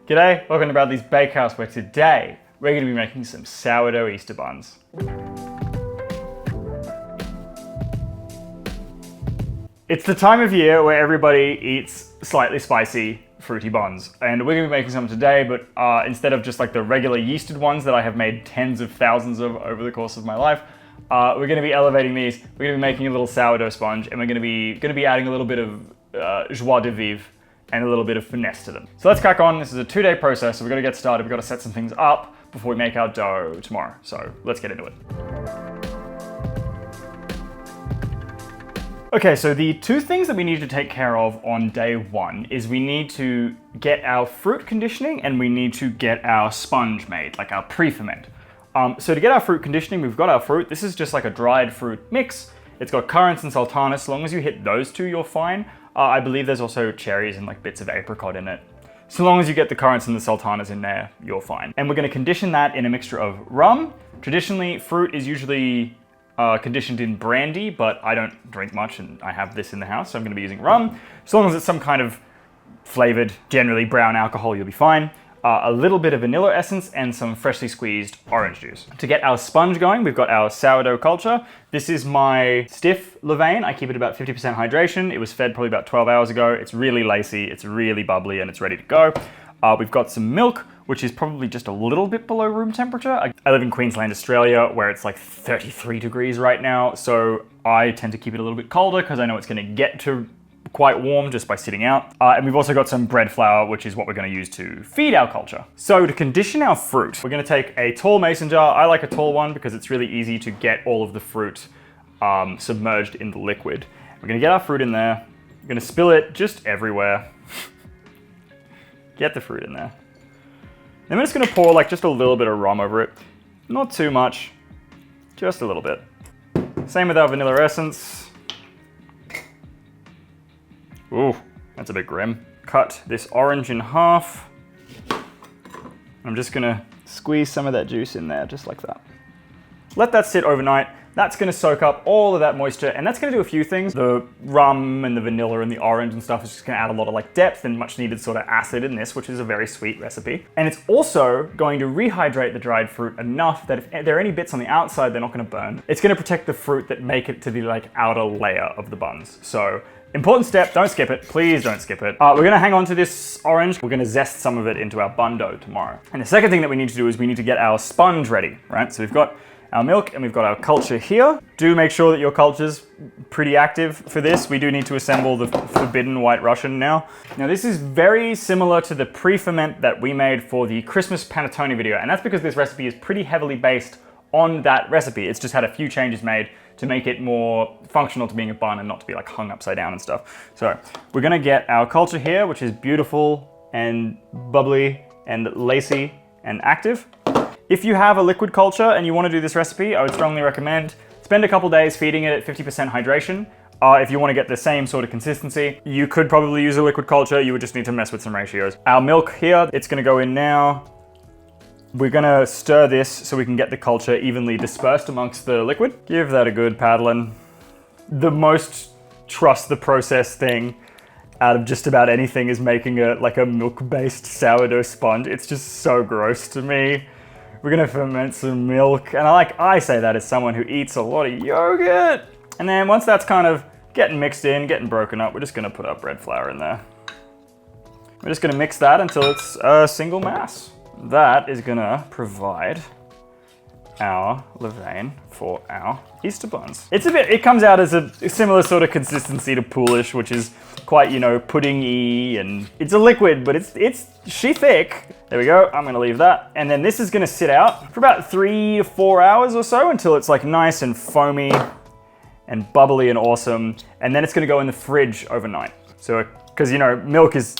G'day, welcome to Bradley's Bakehouse, where today we're going to be making some sourdough Easter buns. It's the time of year where everybody eats slightly spicy, fruity buns, and we're going to be making some today, but instead of just like the regular yeasted ones that I have made tens of thousands of over the course of my life, we're going to be elevating these. We're going to be making a little sourdough sponge, and we're going to be adding a little bit of joie de vivre and a little bit of finesse to them. So let's crack on. This is a 2-day process, so we've got to get started. We've got to set some things up before we make our dough tomorrow. So let's get into it. Okay, so the two things that we need to take care of on day one is we need to get our fruit conditioning and we need to get our sponge made, like our pre-ferment. So to get our fruit conditioning, we've got our fruit. This is just like a dried fruit mix. It's got currants and sultanas. So long as you hit those two, you're fine. I believe there's also cherries and like bits of apricot in it. So long as you get the currants and the sultanas in there, you're fine. And we're going to condition that in a mixture of rum. Traditionally, fruit is usually conditioned in brandy, but I don't drink much and I have this in the house, so I'm going to be using rum. So long as it's some kind of flavored, generally brown alcohol, you'll be fine. A little bit of vanilla essence and some freshly squeezed orange juice. To get our sponge going, we've got our sourdough culture. This is my stiff levain. I keep it about 50% hydration. It was fed probably about 12 hours ago. It's really lacy, it's really bubbly, and it's ready to go. We've got some milk, which is probably just a little bit below room temperature. I live in Queensland, Australia, where it's like 33 degrees right now. So I tend to keep it a little bit colder because I know it's gonna get to quite warm just by sitting out. And we've also got some bread flour, which is what we're going to use to feed our culture. So to condition our fruit, we're going to take a tall mason jar. I like a tall one because it's really easy to get all of the fruit submerged in the liquid. We're going to get our fruit in there. We're going to spill it just everywhere. Get the fruit in there. Then we're just going to pour like just a little bit of rum over it. Not too much, just a little bit. Same with our vanilla essence. Ooh, that's a bit grim. Cut this orange in half. I'm just gonna squeeze some of that juice in there, just like that. Let that sit overnight. That's gonna soak up all of that moisture, and that's gonna do a few things. The rum and the vanilla and the orange and stuff is just gonna add a lot of like depth and much needed sort of acid in this, which is a very sweet recipe. And it's also going to rehydrate the dried fruit enough that if there are any bits on the outside, they're not gonna burn. It's gonna protect the fruit that make it to the like outer layer of the buns. So important step, don't skip it, please don't skip it. We're gonna hang on to this orange. We're gonna zest some of it into our bun dough tomorrow. And the second thing that we need to do is we need to get our sponge ready, right? So we've got our milk and we've got our culture here. Do make sure that your culture's pretty active for this. We do need to assemble the forbidden white Russian now. Now this is very similar to the pre-ferment that we made for the Christmas panettone video, and that's because this recipe is pretty heavily based on that recipe. It's just had a few changes made to make it more functional to being a bun and not to be like hung upside down and stuff. So we're gonna get our culture here, which is beautiful and bubbly and lacy and active. If you have a liquid culture and you wanna do this recipe, I would strongly recommend spend a couple days feeding it at 50% hydration. If you wanna get the same sort of consistency, you could probably use a liquid culture. You would just need to mess with some ratios. Our milk here, it's gonna go in now. We're gonna stir this so we can get the culture evenly dispersed amongst the liquid. Give that a good paddling. The most trust the process thing out of just about anything is making like a milk-based sourdough sponge. It's just so gross to me. We're gonna ferment some milk, and I say that as someone who eats a lot of yogurt. And then once that's kind of getting mixed in, getting broken up, we're just gonna put our bread flour in there. We're just gonna mix that until it's a single mass. That is gonna provide our levain for our Easter buns. It comes out as a similar sort of consistency to poolish, which is quite, you know, pudding-y, and it's a liquid, but it's thick. There we go, I'm gonna leave that. And then this is gonna sit out for about 3 to 4 hours or so until it's like nice and foamy and bubbly and awesome. And then it's gonna go in the fridge overnight. So, cause you know, milk is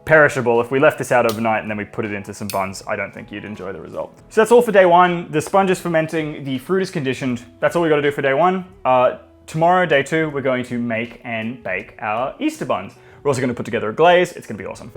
perishable. If we left this out overnight and then we put it into some buns, I don't think you'd enjoy the result. So that's all for day one. The sponge is fermenting, the fruit is conditioned. That's all we gotta do for day one. Tomorrow, day two, we're going to make and bake our Easter buns. We're also gonna put together a glaze. It's gonna be awesome.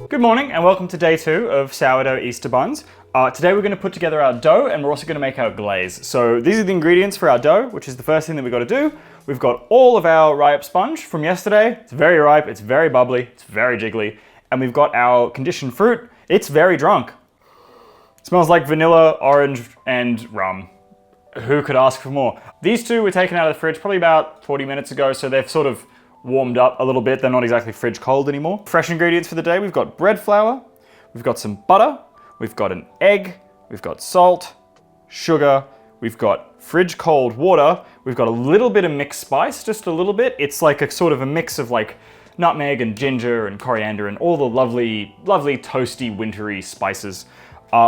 Good morning and welcome to day two of sourdough Easter buns. Today we're going to put together our dough and we're also going to make our glaze. So these are the ingredients for our dough, which is the first thing that we've got to do. We've got all of our ripe sponge from yesterday. It's very ripe, it's very bubbly, it's very jiggly. And we've got our conditioned fruit. It's very drunk. It smells like vanilla, orange, and rum. Who could ask for more? These two were taken out of the fridge probably about 40 minutes ago, so they've sort of warmed up a little bit. They're not exactly fridge cold anymore. Fresh ingredients for the day, we've got bread flour, we've got some butter, we've got an egg, we've got salt, sugar, we've got fridge cold water, we've got a little bit of mixed spice, just a little bit. It's like a sort of a mix of like nutmeg and ginger and coriander and all the lovely, lovely toasty, wintry spices.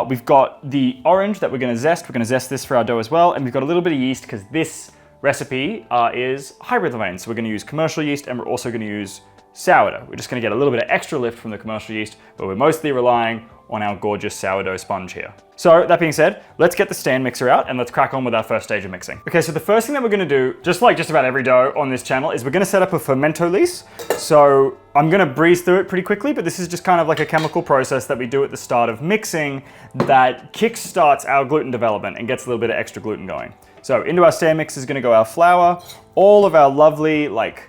We've got the orange that we're gonna zest. We're gonna zest this for our dough as well. And we've got a little bit of yeast because this recipe is hybrid levain. So we're gonna use commercial yeast and we're also gonna use sourdough. We're just gonna get a little bit of extra lift from the commercial yeast, but we're mostly relying on our gorgeous sourdough sponge here. So that being said, let's get the stand mixer out and let's crack on with our first stage of mixing. Okay, so the first thing that we're gonna do, just like just about every dough on this channel, is we're gonna set up a fermenting. So I'm gonna breeze through it pretty quickly, but this is just kind of like a chemical process that we do at the start of mixing that kickstarts our gluten development and gets a little bit of extra gluten going. So into our stand mix is gonna go our flour, all of our lovely, like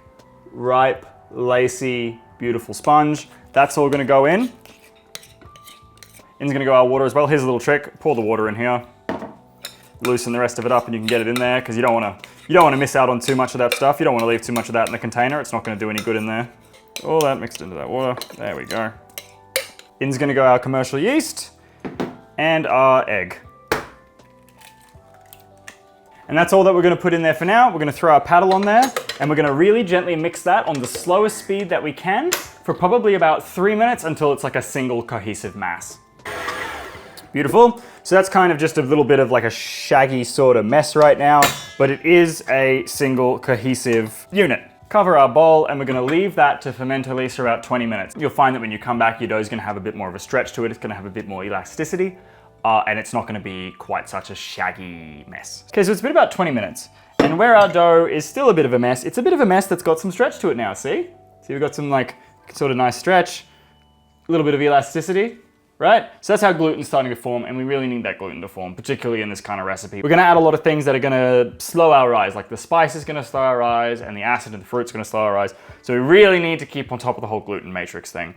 ripe, lacy, beautiful sponge. That's all gonna go in. In's gonna go our water as well. Here's a little trick. Pour the water in here. Loosen the rest of it up and you can get it in there because you don't wanna miss out on too much of that stuff. You don't wanna leave too much of that in the container. It's not gonna do any good in there. All that mixed into that water. There we go. In's gonna go our commercial yeast and our egg. And that's all that we're gonna put in there for now. We're gonna throw our paddle on there and we're gonna really gently mix that on the slowest speed that we can for probably about 3 minutes until it's like a single cohesive mass. Beautiful. So that's kind of just a little bit of like a shaggy sort of mess right now, but it is a single cohesive unit. Cover our bowl and we're gonna leave that to ferment at least for about 20 minutes. You'll find that when you come back, your dough is gonna have a bit more of a stretch to it. It's gonna have a bit more elasticity and it's not gonna be quite such a shaggy mess. Okay, so it's been about 20 minutes and where our dough is still a bit of a mess, it's a bit of a mess that's got some stretch to it now, see? See, we've got some like sort of nice stretch, a little bit of elasticity. Right? So that's how gluten's starting to form and we really need that gluten to form, particularly in this kind of recipe. We're gonna add a lot of things that are gonna slow our rise, like the spice is gonna slow our rise and the acid in the fruit's gonna slow our rise. So we really need to keep on top of the whole gluten matrix thing.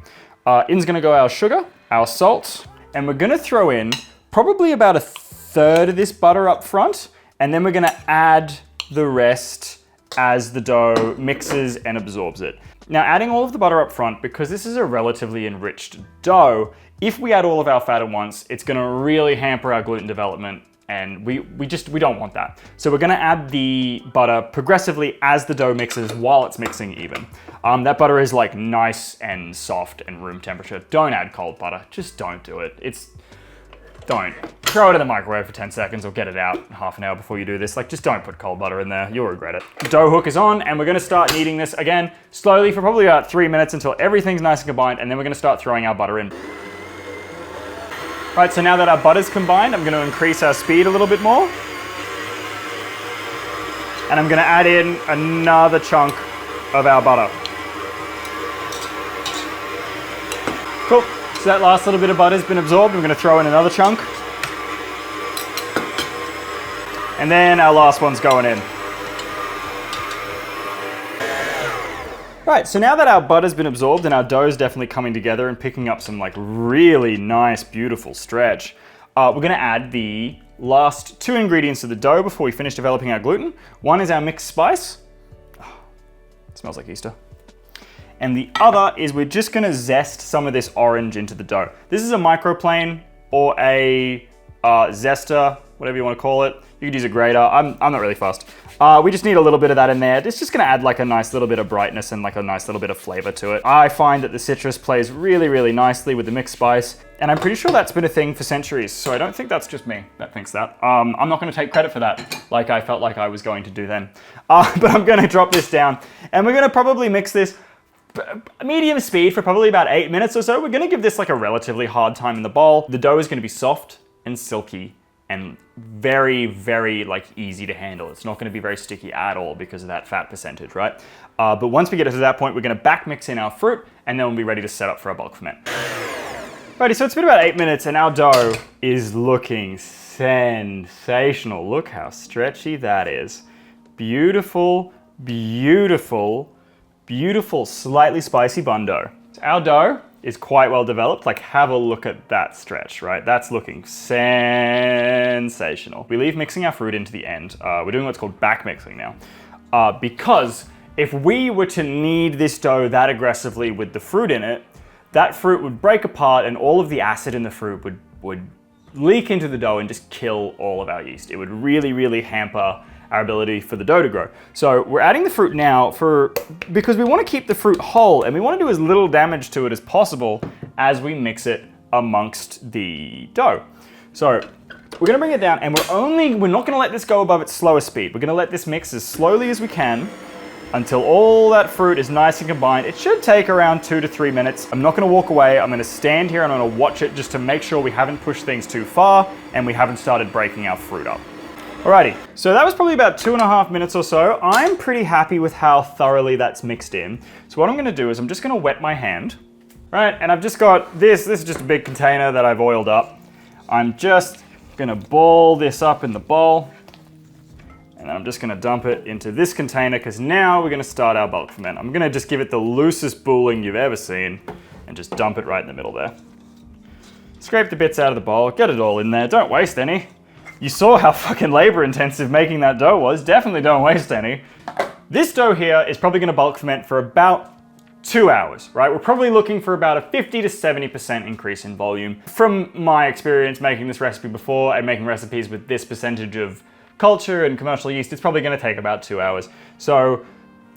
In's gonna go our sugar, our salt, and we're gonna throw in probably about 1/3 of this butter up front, and then we're gonna add the rest as the dough mixes and absorbs it. Now adding all of the butter up front, because this is a relatively enriched dough, if we add all of our fat at once, it's gonna really hamper our gluten development and we don't want that. So we're gonna add the butter progressively as the dough mixes while it's mixing even. That butter is like nice and soft and room temperature. Don't add cold butter, just don't do it. Don't. Throw it in the microwave for 10 seconds or get it out half an hour before you do this. Like, just don't put cold butter in there. You'll regret it. The dough hook is on and we're gonna start kneading this again, slowly for probably about 3 minutes until everything's nice and combined, and then we're gonna start throwing our butter in. Right, so now that our butter's combined, I'm gonna increase our speed a little bit more. And I'm gonna add in another chunk of our butter. Cool. So that last little bit of butter's been absorbed. I'm gonna throw in another chunk. And then our last one's going in. Right, so now that our butter's been absorbed and our dough's definitely coming together and picking up some like really nice, beautiful stretch, we're gonna add the last 2 ingredients to the dough before we finish developing our gluten. One is our mixed spice. Oh, it smells like Easter. And the other is we're just gonna zest some of this orange into the dough. This is a microplane or a zester, whatever you wanna call it. You could use a grater, I'm not really fussed. We just need a little bit of that in there. It's just gonna add like a nice little bit of brightness and like a nice little bit of flavor to it. I find that the citrus plays really, really nicely with the mixed spice. And I'm pretty sure that's been a thing for centuries. So I don't think that's just me that thinks that. I'm not gonna take credit for that like I felt like I was going to do then. But I'm gonna drop this down and we're gonna probably mix this medium speed for probably about 8 minutes or so. We're gonna give this like a relatively hard time in the bowl. The dough is gonna be soft and silky and very, very like easy to handle. It's not gonna be very sticky at all because of that fat percentage, right? But once we get to that point, we're gonna back mix in our fruit and then we'll be ready to set up for our bulk ferment. Righty, so it's been about 8 minutes and our dough is looking sensational. Look how stretchy that is. Beautiful, beautiful, beautiful, slightly spicy bun dough. Our dough is quite well developed. Like, have a look at that stretch, right? That's looking sensational. We leave mixing our fruit into the end. We're doing what's called back mixing now. Because if we were to knead this dough that aggressively with the fruit in it, that fruit would break apart and all of the acid in the fruit would leak into the dough and just kill all of our yeast. It would really, really hamper our ability for the dough to grow. So we're adding the fruit now because we want to keep the fruit whole and we want to do as little damage to it as possible as we mix it amongst the dough. So we're gonna bring it down and we're not gonna let this go above its slowest speed. We're gonna let this mix as slowly as we can until all that fruit is nice and combined. It should take around 2 to 3 minutes. I'm not gonna walk away. I'm gonna stand here and I'm gonna watch it just to make sure we haven't pushed things too far and we haven't started breaking our fruit up. Alrighty, so that was probably about 2.5 minutes or so. I'm pretty happy with how thoroughly that's mixed in. So what I'm gonna do is I'm just gonna wet my hand, right? And I've just got this is just a big container that I've oiled up. I'm just gonna ball this up in the bowl. And then I'm just gonna dump it into this container because now we're gonna start our bulk ferment. I'm gonna just give it the loosest booling you've ever seen and just dump it right in the middle there. Scrape the bits out of the bowl, get it all in there, don't waste any. You saw how fucking labor intensive making that dough was. Definitely don't waste any. This dough here is probably gonna bulk ferment for about 2 hours, right? We're probably looking for about a 50 to 70% increase in volume. From my experience making this recipe before and making recipes with this percentage of culture and commercial yeast, it's probably gonna take about 2 hours. So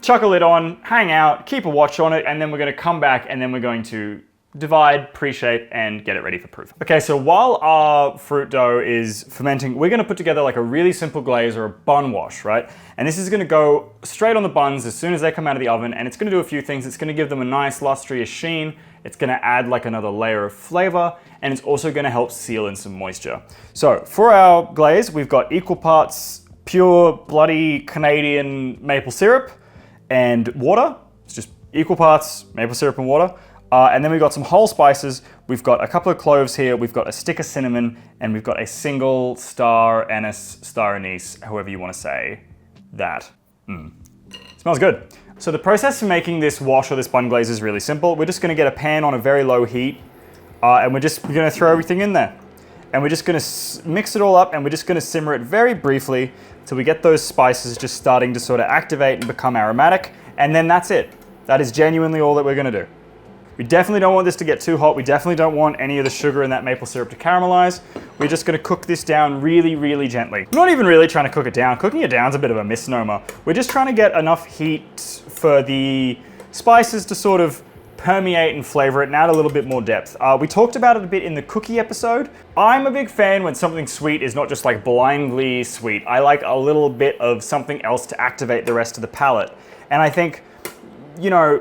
chuck a lid on, hang out, keep a watch on it, and then we're gonna come back and then we're going to divide, pre-shape, and get it ready for proof. Okay, so while our fruit dough is fermenting, we're gonna put together like a really simple glaze or a bun wash, right? And this is gonna go straight on the buns as soon as they come out of the oven, and it's gonna do a few things. It's gonna give them a nice lustrous sheen. It's gonna add like another layer of flavor, and it's also gonna help seal in some moisture. So for our glaze, we've got equal parts pure, bloody Canadian maple syrup and water. It's just equal parts maple syrup and water. And then we've got some whole spices. We've got a couple of cloves here. We've got a stick of cinnamon, and we've got a single star anise, star anise, however you want to say that. Smells good. So the process for making this wash or this bun glaze is really simple. We're just going to get a pan on a very low heat, and we're going to throw everything in there. And we're just going to mix it all up, and we're just going to simmer it very briefly till we get those spices just starting to sort of activate and become aromatic. And then that's it. That is genuinely all that we're going to do. We definitely don't want this to get too hot. We definitely don't want any of the sugar in that maple syrup to caramelize. We're just gonna cook this down really, really gently. I'm not even really trying to cook it down. Cooking it down is a bit of a misnomer. We're just trying to get enough heat for the spices to sort of permeate and flavor it and add a little bit more depth. We talked about it a bit in the cookie episode. I'm a big fan when something sweet is not just like blindly sweet. I like a little bit of something else to activate the rest of the palate. And I think, you know,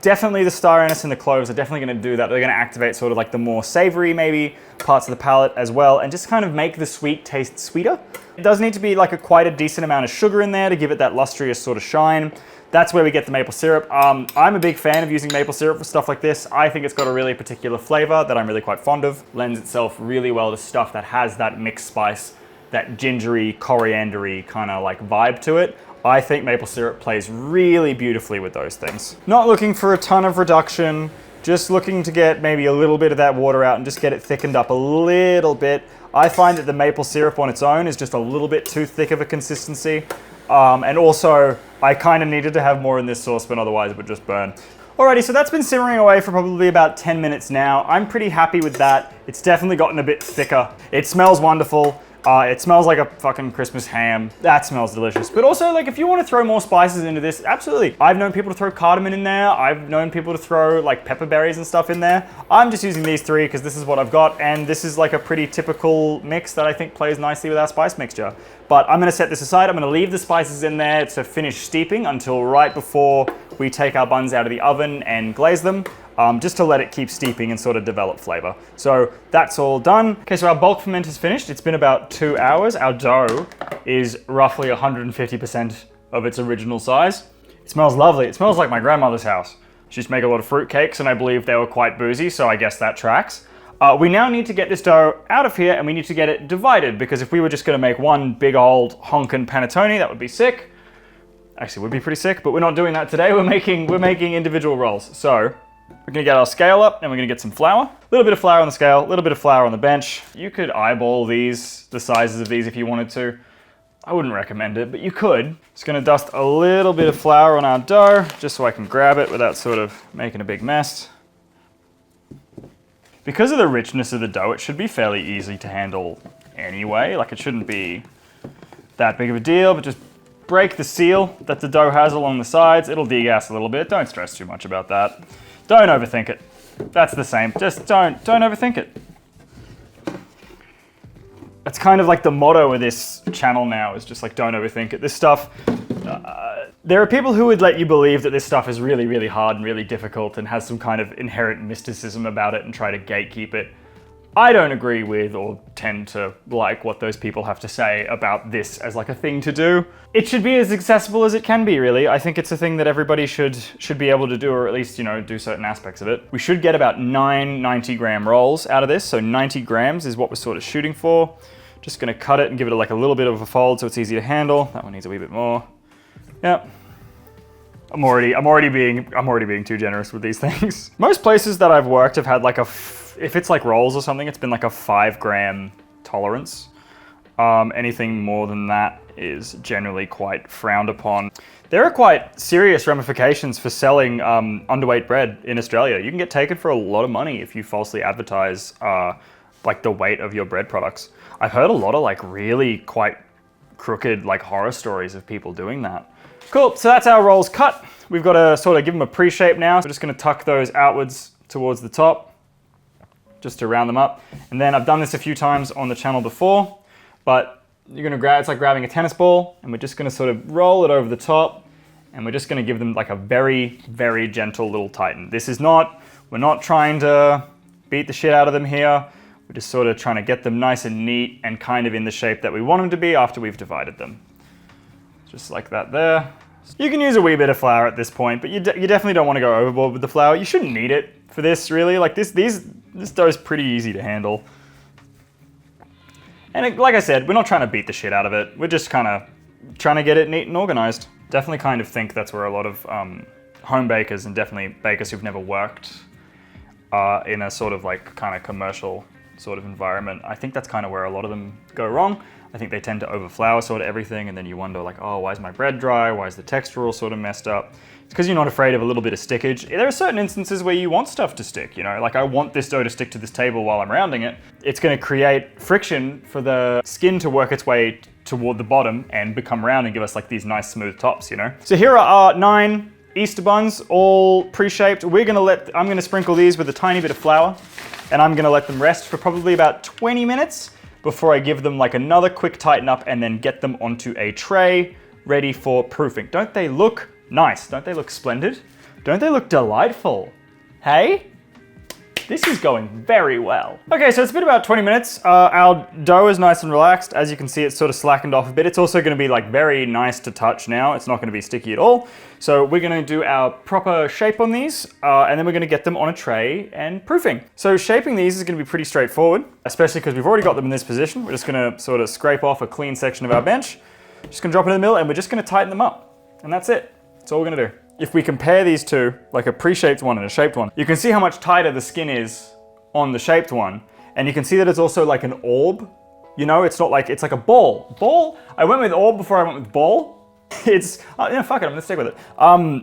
definitely the star anise and the cloves are definitely going to do that. They're going to activate sort of like the more savory maybe parts of the palate as well and just kind of make the sweet taste sweeter. It does need to be like quite a decent amount of sugar in there to give it that lustrous sort of shine. That's where we get the maple syrup. I'm a big fan of using maple syrup for stuff like this. I think it's got a really particular flavor that I'm really quite fond of. Lends itself really well to stuff that has that mixed spice, that gingery, coriander-y kind of like vibe to it. I think maple syrup plays really beautifully with those things. Not looking for a ton of reduction, just looking to get maybe a little bit of that water out and just get it thickened up a little bit. I find that the maple syrup on its own is just a little bit too thick of a consistency. And also, I kind of needed to have more in this saucepan, otherwise it would just burn. Alrighty, so that's been simmering away for probably about 10 minutes now. I'm pretty happy with that. It's definitely gotten a bit thicker. It smells wonderful. It smells like a fucking Christmas ham. That smells delicious. But also, like, if you want to throw more spices into this, absolutely. I've known people to throw cardamom in there. I've known people to throw, like, pepper berries and stuff in there. I'm just using these three because this is what I've got, and this is, like, a pretty typical mix that I think plays nicely with our spice mixture. But I'm going to set this aside. I'm going to leave the spices in there to finish steeping until right before we take our buns out of the oven and glaze them. Just to let it keep steeping and sort of develop flavor. So that's all done. Okay, so our bulk ferment is finished. It's been about 2 hours. Our dough is roughly 150% of its original size. It smells lovely. It smells like my grandmother's house. She used to make a lot of fruit cakes, and I believe they were quite boozy, so I guess that tracks. We now need to get this dough out of here, and we need to get it divided, because if we were just gonna make one big old honkin' panettone, that would be sick. Actually, it would be pretty sick, but we're not doing that today. We're making individual rolls. So we're gonna get our scale up, and we're gonna get some flour. A little bit of flour on the scale, a little bit of flour on the bench. You could eyeball these, the sizes of these if you wanted to. I wouldn't recommend it, but you could. Just gonna dust a little bit of flour on our dough, just so I can grab it without sort of making a big mess. Because of the richness of the dough, it should be fairly easy to handle anyway. Like, it shouldn't be that big of a deal, but just break the seal that the dough has along the sides. It'll degas a little bit. Don't stress too much about that. Don't overthink it. That's the same. Just don't overthink it. That's kind of like the motto of this channel now, is just like, don't overthink it. This stuff, there are people who would let you believe that this stuff is really, really hard and really difficult and has some kind of inherent mysticism about it and try to gatekeep it. I don't agree with or tend to like what those people have to say about this as like a thing to do. It should be as accessible as it can be, really. I think it's a thing that everybody should be able to do, or at least, you know, do certain aspects of it. We should get about 9 90-gram rolls out of this, so 90 grams is what we're sort of shooting for. Just gonna cut it and give it like a little bit of a fold so it's easy to handle. That one needs a wee bit more. Yep. I'm already being too generous with these things. Most places that I've worked have had like if it's like rolls or something, it's been like a 5-gram tolerance. Anything more than that is generally quite frowned upon. There are quite serious ramifications for selling underweight bread in Australia. You can get taken for a lot of money if you falsely advertise like the weight of your bread products. I've heard a lot of like really quite crooked like horror stories of people doing that. Cool, so that's our rolls cut. We've got to sort of give them a pre-shape now. So we're just gonna tuck those outwards towards the top, just to round them up. And then I've done this a few times on the channel before, but you're gonna grab, it's like grabbing a tennis ball, and we're just gonna sort of roll it over the top, and we're just gonna give them like a very, very gentle little tighten. We're not trying to beat the shit out of them here. We're just sort of trying to get them nice and neat and kind of in the shape that we want them to be after we've divided them. Just like that there. You can use a wee bit of flour at this point, but you definitely don't want to go overboard with the flour. You shouldn't need it for this, really. Like this dough is pretty easy to handle. And like I said, we're not trying to beat the shit out of it. We're just kind of trying to get it neat and organized. Definitely kind of think that's where a lot of home bakers, and definitely bakers who've never worked in a sort of like kind of commercial sort of environment, I think that's kind of where a lot of them go wrong. I think they tend to overflour sort of everything, and then you wonder like, oh, why is my bread dry? Why is the texture all sort of messed up? It's because you're not afraid of a little bit of stickage. There are certain instances where you want stuff to stick, you know, like I want this dough to stick to this table while I'm rounding it. It's going to create friction for the skin to work its way toward the bottom and become round and give us like these nice smooth tops, you know? So here are our 9 Easter buns, all pre-shaped. I'm going to sprinkle these with a tiny bit of flour, and I'm going to let them rest for probably about 20 minutes before I give them like another quick tighten up and then get them onto a tray ready for proofing. Don't they look nice? Don't they look splendid? Don't they look delightful? Hey? This is going very well. Okay, so it's been about 20 minutes. Our dough is nice and relaxed. As you can see, it's sort of slackened off a bit. It's also gonna be like very nice to touch now. It's not gonna be sticky at all. So we're gonna do our proper shape on these, and then we're gonna get them on a tray and proofing. So shaping these is gonna be pretty straightforward, especially because we've already got them in this position. We're just gonna sort of scrape off a clean section of our bench. Just gonna drop it in the middle, and we're just gonna tighten them up. And that's it. That's all we're gonna do. If we compare these two, like a pre-shaped one and a shaped one, you can see how much tighter the skin is on the shaped one. And you can see that it's also like an orb. You know, it's not like, it's like a ball. Ball? I went with orb before I went with ball. It's, fuck it, I'm gonna stick with it.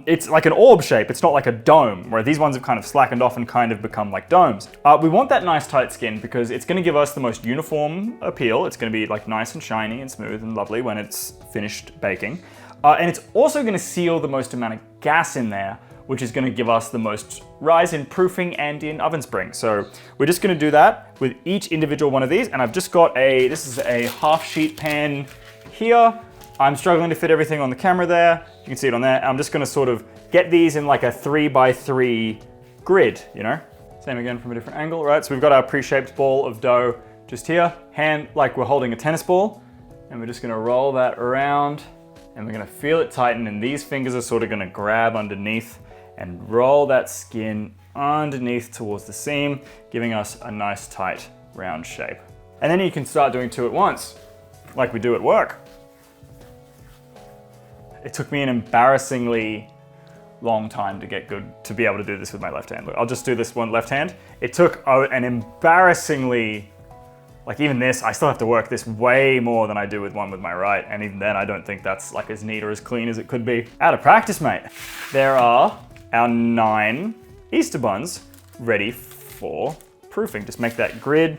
It's like an orb shape. It's not like a dome, where these ones have kind of slackened off and kind of become like domes. We want that nice tight skin because it's gonna give us the most uniform appeal. It's gonna be like nice and shiny and smooth and lovely when it's finished baking. And it's also gonna seal the most amount of gas in there, which is gonna give us the most rise in proofing and in oven spring. So we're just gonna do that with each individual one of these. And I've just got this is a half sheet pan here. I'm struggling to fit everything on the camera there. You can see it on there. I'm just gonna sort of get these in like a 3x3 grid, you know? Same again from a different angle, right? So we've got our pre-shaped ball of dough just here, hand like we're holding a tennis ball, and we're just gonna roll that around, and we're gonna feel it tighten, and these fingers are sort of gonna grab underneath and roll that skin underneath towards the seam, giving us a nice tight round shape. And then you can start doing 2 at once, like we do at work. It took me an embarrassingly long time to get good to be able to do this with my left hand. Look, I'll just do this one left hand. It took an embarrassingly, like even this, I still have to work this way more than I do with one with my right. And even then, I don't think that's like as neat or as clean as it could be. Out of practice, mate. There are our 9 Easter buns ready for proofing. Just make that grid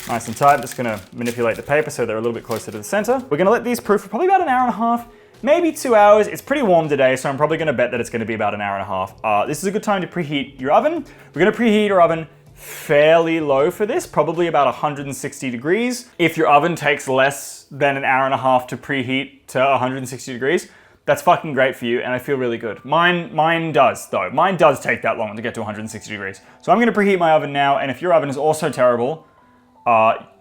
nice and tight. I'm just gonna manipulate the paper so they're a little bit closer to the center. We're gonna let these proof for probably about an hour and a half, maybe 2 hours. It's pretty warm today, so I'm probably gonna bet that it's gonna be about an hour and a half. This is a good time to preheat your oven. We're gonna preheat your oven fairly low for this, probably about 160 degrees. If your oven takes less than an hour and a half to preheat to 160 degrees, that's fucking great for you, and I feel really good. Mine does, though. Mine does take that long to get to 160 degrees. So I'm gonna preheat my oven now, and if your oven is also terrible,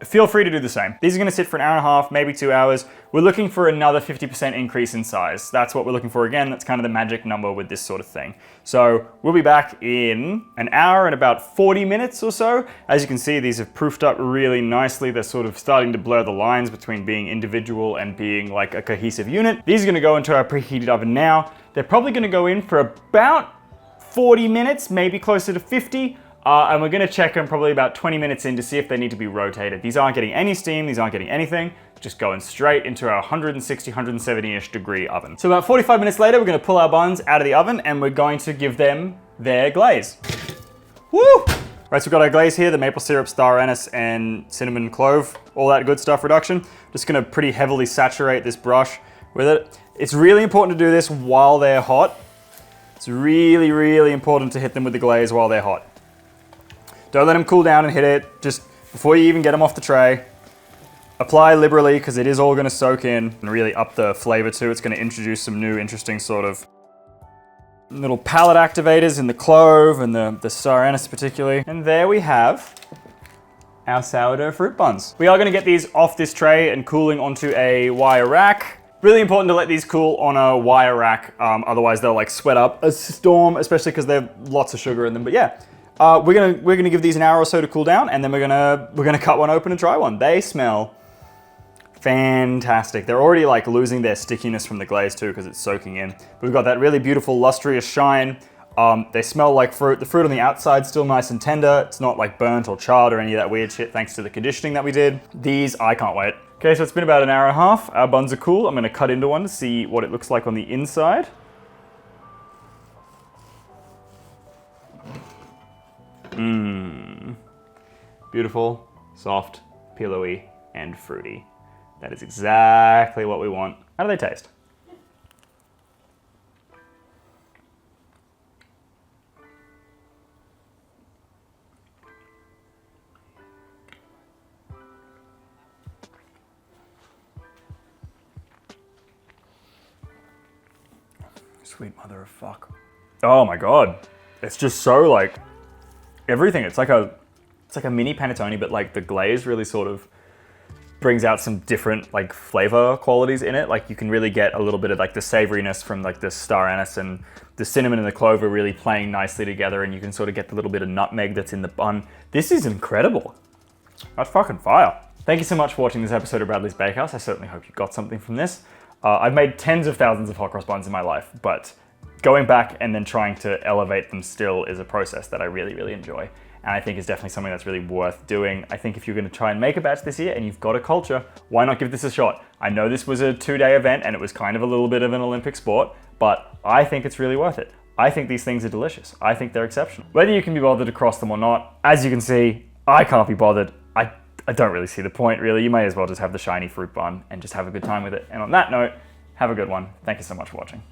feel free to do the same. These are gonna sit for an hour and a half, maybe 2 hours. We're looking for another 50% increase in size. That's what we're looking for again. That's kind of the magic number with this sort of thing. So we'll be back in an hour and about 40 minutes or so. As you can see, these have proofed up really nicely. They're sort of starting to blur the lines between being individual and being like a cohesive unit. These are gonna go into our preheated oven now. They're probably gonna go in for about 40 minutes, maybe closer to 50. And we're gonna check them probably about 20 minutes in to see if they need to be rotated. These aren't getting any steam, these aren't getting anything, just going straight into our 160, 170-ish degree oven. So about 45 minutes later, we're gonna pull our buns out of the oven and we're going to give them their glaze. Woo! Right, so we've got our glaze here, the maple syrup, star anise, and cinnamon clove, all that good stuff reduction. Just gonna pretty heavily saturate this brush with it. It's really important to do this while they're hot. It's really, really important to hit them with the glaze while they're hot. Don't let them cool down and hit it. Just before you even get them off the tray, apply liberally because it is all gonna soak in and really up the flavor too. It's gonna introduce some new interesting sort of little palate activators in the clove and the star anise particularly. And there we have our sourdough fruit buns. We are gonna get these off this tray and cooling onto a wire rack. Really important to let these cool on a wire rack, otherwise they'll like sweat up a storm, especially because they have lots of sugar in them. But yeah. We're gonna give these an hour or so to cool down, and then we're gonna cut one open and try one. They smell fantastic. They're already like losing their stickiness from the glaze too because it's soaking in. But we've got that really beautiful lustrous shine. They smell like fruit. The fruit on the outside's still nice and tender. It's not like burnt or charred or any of that weird shit thanks to the conditioning that we did. These, I can't wait. Okay, so it's been about an hour and a half. Our buns are cool. I'm gonna cut into one to see what it looks like on the inside. Mmm. Beautiful, soft, pillowy, and fruity. That is exactly what we want. How do they taste? Sweet mother of fuck. Oh my God. It's just so like everything. It's like a mini panettone, but like the glaze really sort of brings out some different like flavor qualities in it. Like you can really get a little bit of like the savoriness from like the star anise, and the cinnamon and the clove are really playing nicely together, and you can sort of get the little bit of nutmeg that's in the bun. This is incredible. That's fucking fire. Thank you so much for watching this episode of Bradley's Bakehouse. I certainly hope you got something from this. I've made tens of thousands of hot cross buns in my life, but going back and then trying to elevate them still is a process that I really, really enjoy. And I think is definitely something that's really worth doing. I think if you're gonna try and make a batch this year and you've got a culture, why not give this a shot? I know this was a 2-day event and it was kind of a little bit of an Olympic sport, but I think it's really worth it. I think these things are delicious. I think they're exceptional. Whether you can be bothered to cross them or not, as you can see, I can't be bothered. I don't really see the point, really. You may as well just have the shiny fruit bun and just have a good time with it. And on that note, have a good one. Thank you so much for watching.